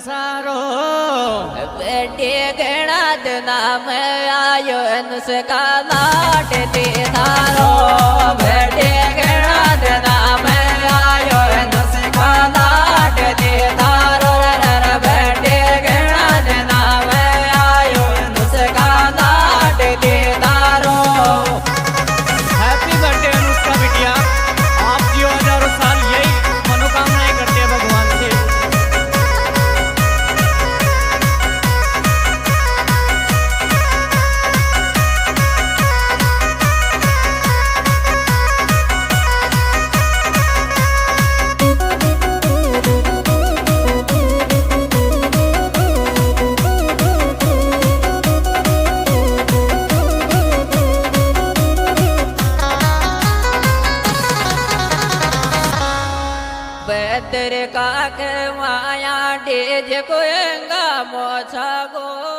सारो बेटे गणात नाम आयो नुसका नाट ते तारो बेटे गणात नाम आयो नुसका नाट ते तारो बेटे गणात नाम आयो नुसका नाट ते तारो। हैप्पी बर्थडे अनुष्का बिटिया, आप जियो हजारों साल, यही मनोकामनाएं करते हैं भगवान से। बेतर का के माया डेज कोयंगा मोछा गो